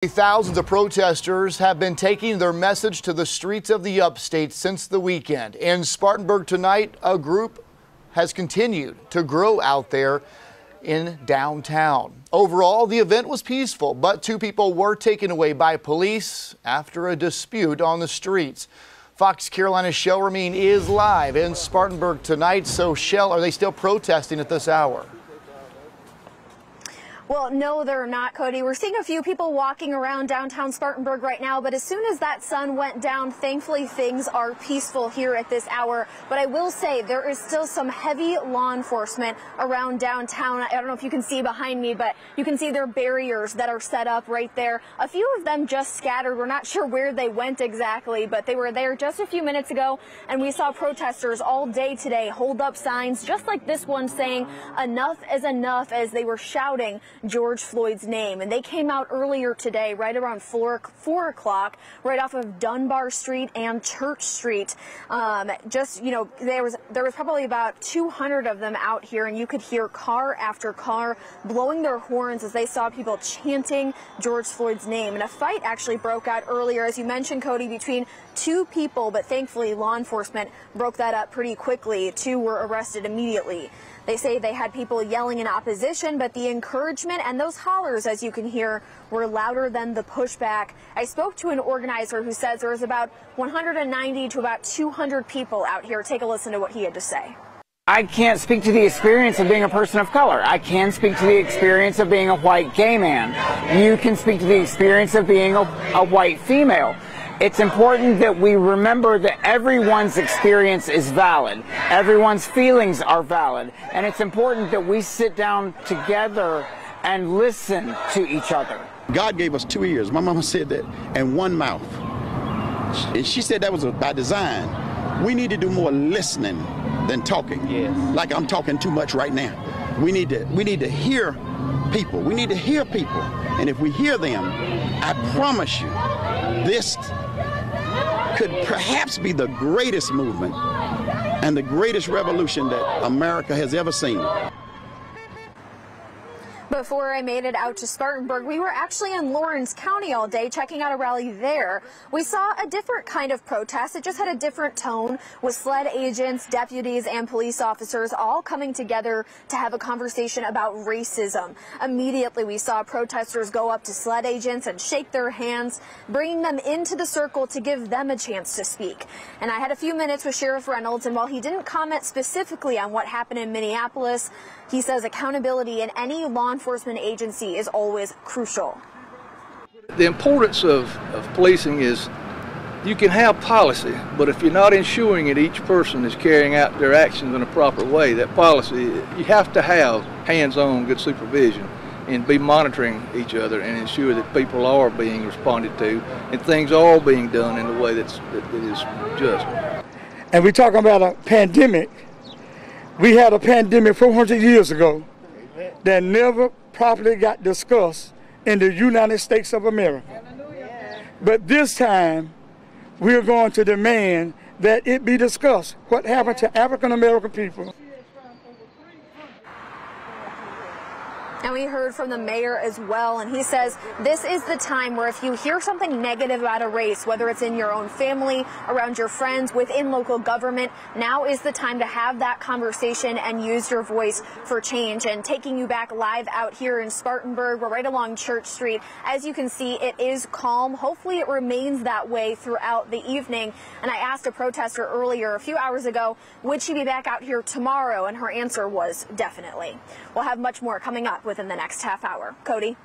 Thousands of protesters have been taking their message to the streets of the Upstate since the weekend. In Spartanburg tonight, a group has continued to grow out there in downtown. Overall, the event was peaceful, but 2 people were taken away by police after a dispute on the streets. Fox Carolina's Shale Remien is live in Spartanburg tonight. So, Shale, are they still protesting at this hour? Well, no, they're not, Cody. We're seeing a few people walking around downtown Spartanburg right now, but as soon as that sun went down, thankfully things are peaceful here at this hour. But I will say there is still some heavy law enforcement around downtown. I don't know if you can see behind me, but you can see there are barriers that are set up right there. A few of them just scattered. We're not sure where they went exactly, but they were there just a few minutes ago, and we saw protesters all day today hold up signs just like this one saying enough is enough, as they were shouting George Floyd's name. And they came out earlier today right around 4 o'clock right off of Dunbar Street and Church Street. Just, you know, there was probably about 200 of them out here, and you could hear car after car blowing their horns as they saw people chanting George Floyd's name. And a fight actually broke out earlier, as you mentioned, Cody, between 2 people, but thankfully law enforcement broke that up pretty quickly. 2 were arrested immediately. They say they had people yelling in opposition, but the encouragement and those hollers, as you can hear, were louder than the pushback. I spoke to an organizer who says there was about 190 to about 200 people out here. Take a listen to what he had to say. I can't speak to the experience of being a person of color. I can speak to the experience of being a white gay man. You can speak to the experience of being a white female. It's important that we remember that everyone's experience is valid. Everyone's feelings are valid. And it's important that we sit down together and listen to each other. God gave us 2 ears. My mama said that, and 1 mouth. And she said that was by design. We need to do more listening than talking. Yes. Like I'm talking too much right now. We need to hear people. We need to hear people. And if we hear them, I promise you, this could perhaps be the greatest movement and the greatest revolution that America has ever seen. Before I made it out to Spartanburg, we were actually in Lawrence County all day checking out a rally there. We saw a different kind of protest. It just had a different tone, with SLED agents, deputies, and police officers all coming together to have a conversation about racism. Immediately, we saw protesters go up to SLED agents and shake their hands, bringing them into the circle to give them a chance to speak. And I had a few minutes with Sheriff Reynolds, and while he didn't comment specifically on what happened in Minneapolis, he says accountability in any law enforcement agency is always crucial. The importance of policing is you can have policy, but if you're not ensuring that each person is carrying out their actions in a proper way, that policy, you have to have hands-on good supervision and be monitoring each other and ensure that people are being responded to and things are being done in a way that is just. And we're talking about a pandemic. We had a pandemic 400 years ago that never properly got discussed in the United States of America. But this time, we're going to demand that it be discussed. What happened to African American people? And we heard from the mayor as well, and he says this is the time where if you hear something negative about a race, whether it's in your own family, around your friends, within local government, now is the time to have that conversation and use your voice for change. And taking you back live out here in Spartanburg, we're right along Church Street. As you can see, it is calm. Hopefully it remains that way throughout the evening. And I asked a protester earlier, a few hours ago, would she be back out here tomorrow? And her answer was definitely. We'll have much more coming up within the next half hour. Cody?